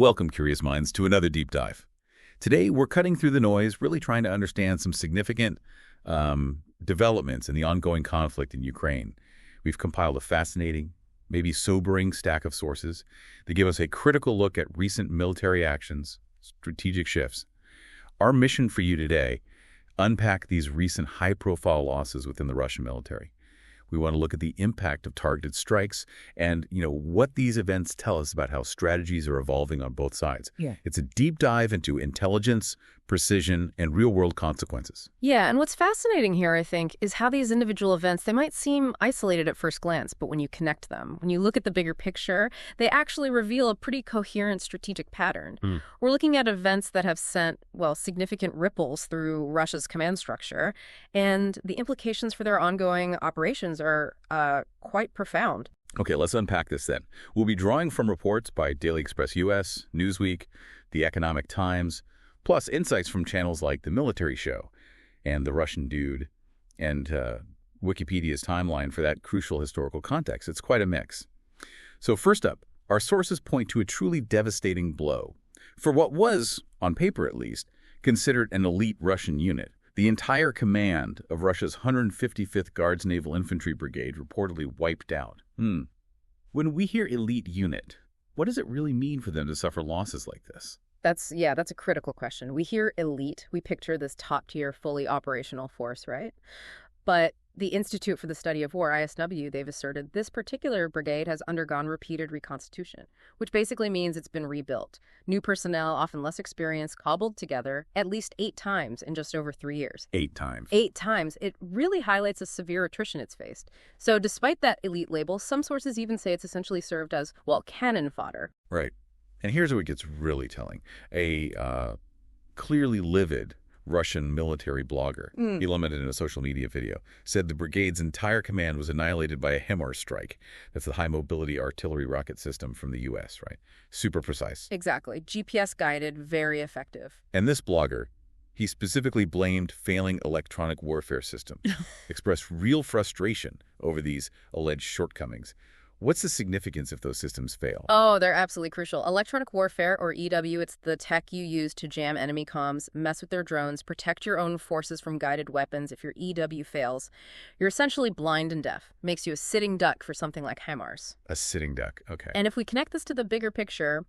Welcome, curious minds, to another deep dive. Today, we're cutting through the noise, really trying to understand some significant developments in the ongoing conflict in Ukraine. We've compiled a fascinating, maybe sobering stack of sources that give us a critical look at recent military actions, strategic shifts. Our mission for you today, unpack these recent high-profile losses within the Russian military. We want to look at the impact of targeted strikes and, what these events tell us about how strategies are evolving on both sides. Yeah. It's a deep dive into intelligence, precision, and real-world consequences. Yeah, and what's fascinating here, I think, is how these individual events, they might seem isolated at first glance, but when you connect them, when you look at the bigger picture, they actually reveal a pretty coherent strategic pattern. We're looking at events that have sent, significant ripples through Russia's command structure, and the implications for their ongoing operations are quite profound. Okay, let's unpack this then. We'll be drawing from reports by Daily Express US, Newsweek, The Economic Times, plus insights from channels like The Military Show and The Russian Dude, and Wikipedia's timeline for that crucial historical context. It's quite a mix. So first up, our sources point to a truly devastating blow for what was, on paper at least, considered an elite Russian unit. The entire command of Russia's 155th Guards Naval Infantry Brigade reportedly wiped out. When we hear elite unit, what does it really mean for them to suffer losses like this? That's a critical question. We hear elite, we picture this top-tier, fully operational force, right? But the Institute for the Study of War, ISW, they've asserted this particular brigade has undergone repeated reconstitution, which basically means it's been rebuilt. New personnel, often less experienced, cobbled together at least 8 times in just over 3 years. 8 times. 8 times. It really highlights a severe attrition it's faced. So despite that elite label, some sources even say it's essentially served as, cannon fodder. Right. And here's what gets really telling. A clearly livid Russian military blogger, he lamented in a social media video, said the brigade's entire command was annihilated by a HIMARS strike. That's the high-mobility artillery rocket system from the U.S., right? Super precise. Exactly. GPS-guided, very effective. And this blogger, he specifically blamed failing electronic warfare systems, expressed real frustration over these alleged shortcomings. What's the significance if those systems fail? Oh, they're absolutely crucial. Electronic warfare, or EW, it's the tech you use to jam enemy comms, mess with their drones, protect your own forces from guided weapons. If your EW fails, you're essentially blind and deaf. Makes you a sitting duck for something like HIMARS. A sitting duck, okay. And if we connect this to the bigger picture,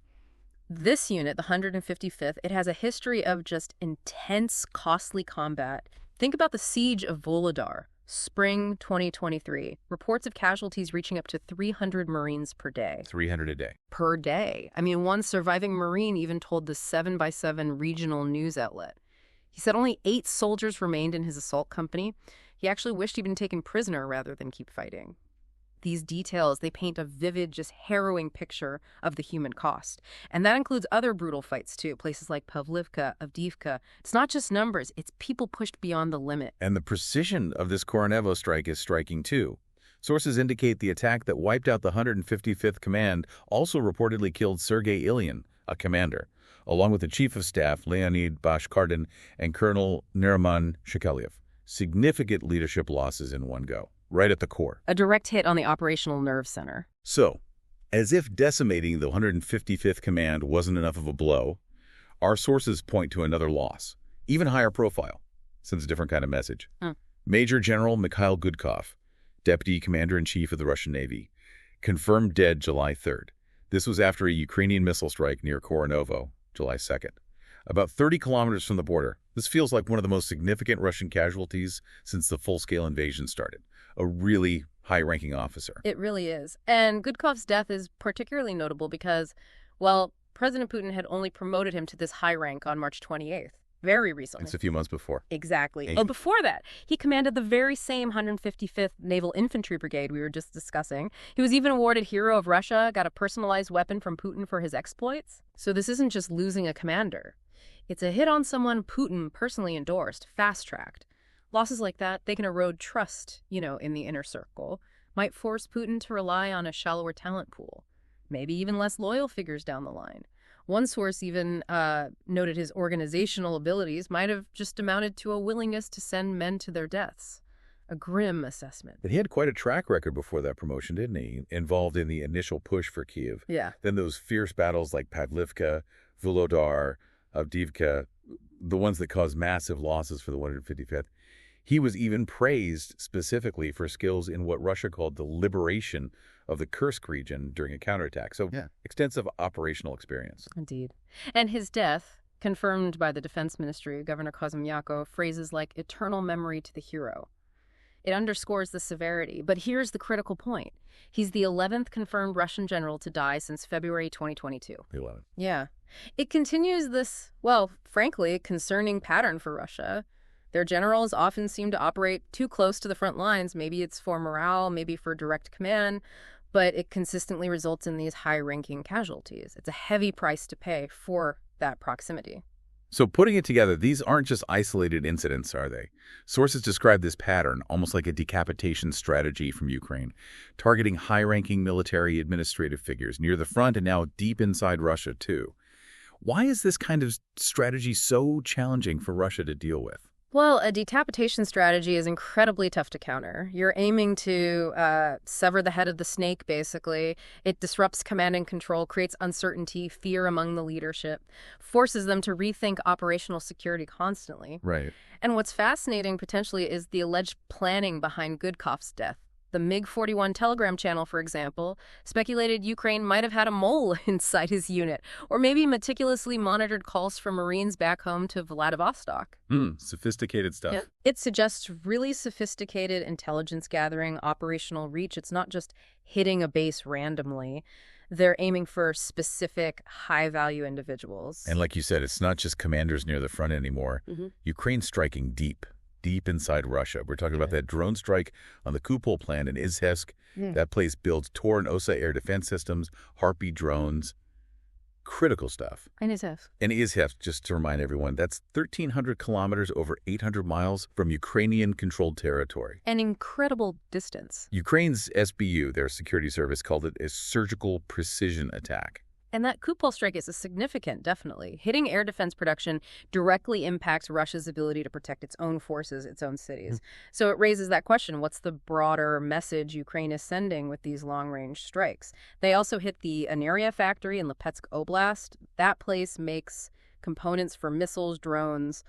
this unit, the 155th, it has a history of just intense, costly combat. Think about the siege of Vuhledar. Spring 2023. Reports of casualties reaching up to 300 Marines per day. 300 a day. Per day. I mean, one surviving Marine even told the 7x7 regional news outlet. He said only 8 soldiers remained in his assault company. He actually wished he'd been taken prisoner rather than keep fighting. These details, they paint a vivid, just harrowing picture of the human cost. And that includes other brutal fights, too, places like Pavlivka, Avdiivka. It's not just numbers, it's people pushed beyond the limit. And the precision of this Koronevo strike is striking, too. Sources indicate the attack that wiped out the 155th Command also reportedly killed Sergei Ilyin, a commander, along with the Chief of Staff, Leonid Bashkardin, and Colonel Neriman Shkelyev. Significant leadership losses in one go. Right at the core. A direct hit on the operational nerve center. So, as if decimating the 155th Command wasn't enough of a blow, our sources point to another loss, even higher profile, sends a different kind of message. Major General Mikhail Gudkov, Deputy Commander-in-Chief of the Russian Navy, confirmed dead July 3rd. This was after a Ukrainian missile strike near Koronovo, July 2nd. About 30 kilometers from the border, this feels like one of the most significant Russian casualties since the full-scale invasion started. A really high-ranking officer. It really is. And Gudkov's death is particularly notable because, President Putin had only promoted him to this high rank on March 28th, very recently. It's a few months before. Exactly. Before that, he commanded the very same 155th Naval Infantry Brigade we were just discussing. He was even awarded Hero of Russia, got a personalized weapon from Putin for his exploits. So this isn't just losing a commander. It's a hit on someone Putin personally endorsed, fast-tracked. Losses like that, they can erode trust, in the inner circle, might force Putin to rely on a shallower talent pool, maybe even less loyal figures down the line. One source even noted his organizational abilities might have just amounted to a willingness to send men to their deaths. A grim assessment. And he had quite a track record before that promotion, didn't he? Involved in the initial push for Kyiv. Yeah. Then those fierce battles like Padlivka, Vuhledar, Avdiivka, the ones that caused massive losses for the 155th. He was even praised specifically for skills in what Russia called the liberation of the Kursk region during a counterattack. So extensive operational experience. Indeed. And his death, confirmed by the Defense Ministry, Governor Kazymyako, phrases like eternal memory to the hero. It underscores the severity, but here's the critical point. He's the 11th confirmed Russian general to die since February 2022. The 11th. Yeah. It continues this, well, frankly, concerning pattern for Russia. Their generals often seem to operate too close to the front lines. Maybe it's for morale, maybe for direct command, but it consistently results in these high-ranking casualties. It's a heavy price to pay for that proximity. So putting it together, these aren't just isolated incidents, are they? Sources describe this pattern almost like a decapitation strategy from Ukraine, targeting high-ranking military administrative figures near the front and now deep inside Russia, too. Why is this kind of strategy so challenging for Russia to deal with? Well, a decapitation strategy is incredibly tough to counter. You're aiming to sever the head of the snake, basically. It disrupts command and control, creates uncertainty, fear among the leadership, forces them to rethink operational security constantly. Right. And what's fascinating, potentially, is the alleged planning behind Gudkov's death. The MiG-41 telegram channel, for example, speculated Ukraine might have had a mole inside his unit, or maybe meticulously monitored calls from Marines back home to Vladivostok. Sophisticated stuff. Yeah. It suggests really sophisticated intelligence gathering, operational reach. It's not just hitting a base randomly. They're aiming for specific high-value individuals. And like you said, it's not just commanders near the front anymore. Ukraine's striking deep inside Russia. We're talking about that drone strike on the Kupol plant in Izhevsk. That place builds Tor and Osa air defense systems, Harpy drones, critical stuff. And Izhevsk. And Izhevsk, just to remind everyone, that's 1,300 kilometers, over 800 miles from Ukrainian-controlled territory. An incredible distance. Ukraine's SBU, their security service, called it a surgical precision attack. And that Kupol strike is significant, definitely. Hitting air defense production directly impacts Russia's ability to protect its own forces, its own cities. So it raises that question, what's the broader message Ukraine is sending with these long-range strikes? They also hit the Aneria factory in Lipetsk Oblast. That place makes components for missiles, drones,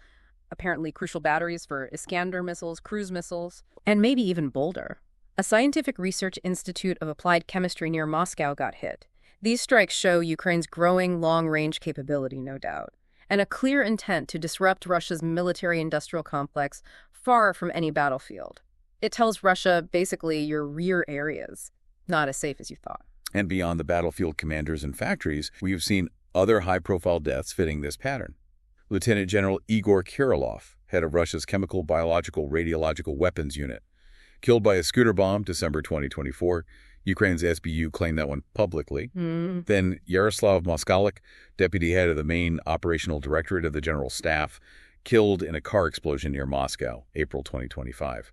apparently crucial batteries for Iskander missiles, cruise missiles, and maybe even Boulder. A scientific research institute of applied chemistry near Moscow got hit. These strikes show Ukraine's growing long-range capability, no doubt, and a clear intent to disrupt Russia's military-industrial complex far from any battlefield. It tells Russia, basically, your rear areas, not as safe as you thought. And beyond the battlefield commanders and factories, we've seen other high-profile deaths fitting this pattern. Lieutenant General Igor Kirilov, head of Russia's Chemical, Biological, Radiological Weapons Unit, killed by a scooter bomb December 2024. Ukraine's SBU claimed that one publicly. Then Yaroslav Moskalik, deputy head of the main operational directorate of the General Staff, killed in a car explosion near Moscow, April 2025.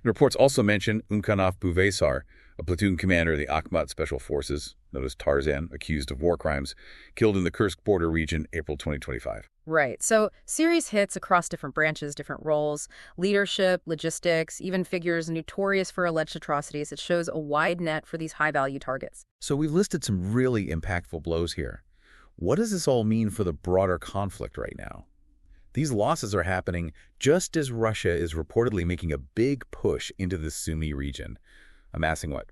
And reports also mention Umkanov Buvesar, a platoon commander of the Akhmat Special Forces, known as Tarzan, accused of war crimes, killed in the Kursk border region, April 2025. Right. So serious hits across different branches, different roles, leadership, logistics, even figures notorious for alleged atrocities. It shows a wide net for these high-value targets. So we've listed some really impactful blows here. What does this all mean for the broader conflict right now? These losses are happening just as Russia is reportedly making a big push into the Sumy region, amassing, what,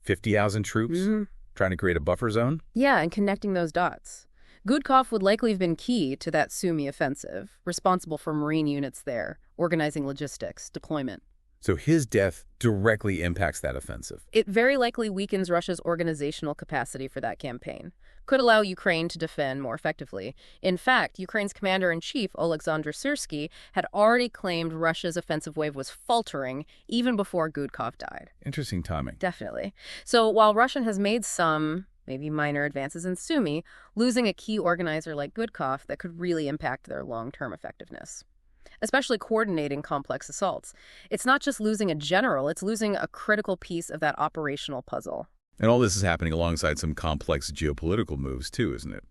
50,000 troops? Trying to create a buffer zone? Yeah, and connecting those dots. Gudkov would likely have been key to that Sumy offensive, responsible for Marine units there, organizing logistics, deployment. So his death directly impacts that offensive. It very likely weakens Russia's organizational capacity for that campaign. Could allow Ukraine to defend more effectively. In fact, Ukraine's commander-in-chief, Oleksandr Syrsky, had already claimed Russia's offensive wave was faltering even before Gudkov died. Interesting timing. Definitely. So while Russia has made some, maybe minor advances in Sumy, losing a key organizer like Gudkov that could really impact their long-term effectiveness, especially coordinating complex assaults. It's not just losing a general, it's losing a critical piece of that operational puzzle. And all this is happening alongside some complex geopolitical moves, too, isn't it?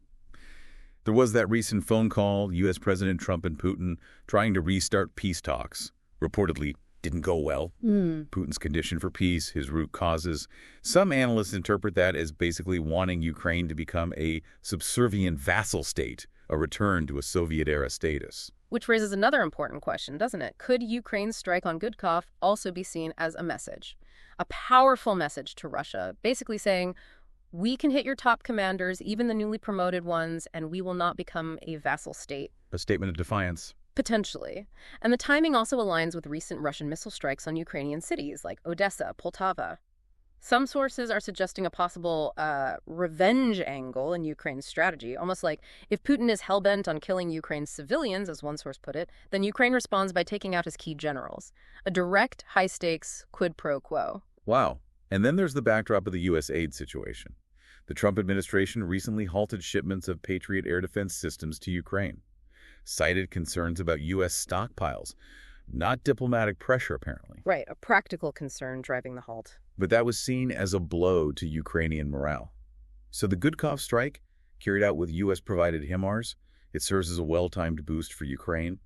There was that recent phone call, U.S. President Trump and Putin trying to restart peace talks, reportedly didn't go well. Mm. Putin's condition for peace, his root causes. Some analysts interpret that as basically wanting Ukraine to become a subservient vassal state, a return to a Soviet-era status. Which raises another important question, doesn't it? Could Ukraine's strike on Gudkov also be seen as a message? A powerful message to Russia, basically saying, we can hit your top commanders, even the newly promoted ones, and we will not become a vassal state. A statement of defiance. Potentially. And the timing also aligns with recent Russian missile strikes on Ukrainian cities like Odessa, Poltava. Some sources are suggesting a possible revenge angle in Ukraine's strategy, almost like if Putin is hell-bent on killing Ukraine's civilians, as one source put it, then Ukraine responds by taking out his key generals. A direct, high-stakes quid pro quo. Wow. And then there's the backdrop of the U.S. aid situation. The Trump administration recently halted shipments of Patriot air defense systems to Ukraine, cited concerns about U.S. stockpiles, not diplomatic pressure, apparently. Right, a practical concern driving the halt. But that was seen as a blow to Ukrainian morale. So the Gudkov strike, carried out with U.S.-provided HIMARS, it serves as a well-timed boost for Ukraine,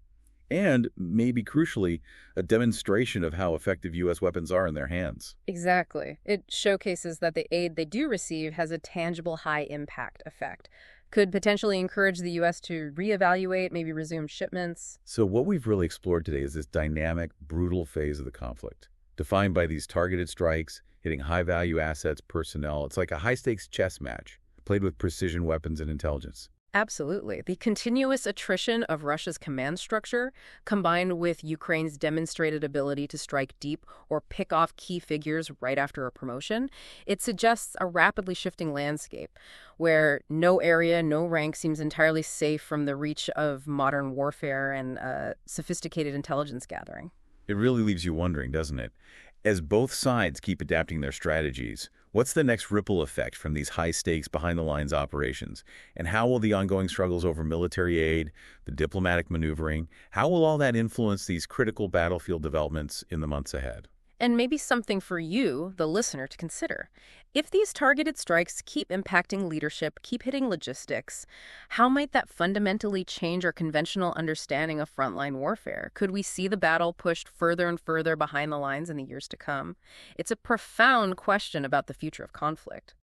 and, maybe crucially, a demonstration of how effective U.S. weapons are in their hands. Exactly. It showcases that the aid they do receive has a tangible high-impact effect. Could potentially encourage the U.S. to reevaluate, maybe resume shipments. So what we've really explored today is this dynamic, brutal phase of the conflict, defined by these targeted strikes, hitting high-value assets, personnel. It's like a high-stakes chess match, played with precision weapons and intelligence. Absolutely. The continuous attrition of Russia's command structure, combined with Ukraine's demonstrated ability to strike deep or pick off key figures right after a promotion, it suggests a rapidly shifting landscape where no area, no rank seems entirely safe from the reach of modern warfare and sophisticated intelligence gathering. It really leaves you wondering, doesn't it? As both sides keep adapting their strategies, what's the next ripple effect from these high-stakes, behind-the-lines operations? And how will the ongoing struggles over military aid, the diplomatic maneuvering, how will all that influence these critical battlefield developments in the months ahead? And maybe something for you, the listener, to consider. If these targeted strikes keep impacting leadership, keep hitting logistics, how might that fundamentally change our conventional understanding of frontline warfare? Could we see the battle pushed further and further behind the lines in the years to come? It's a profound question about the future of conflict.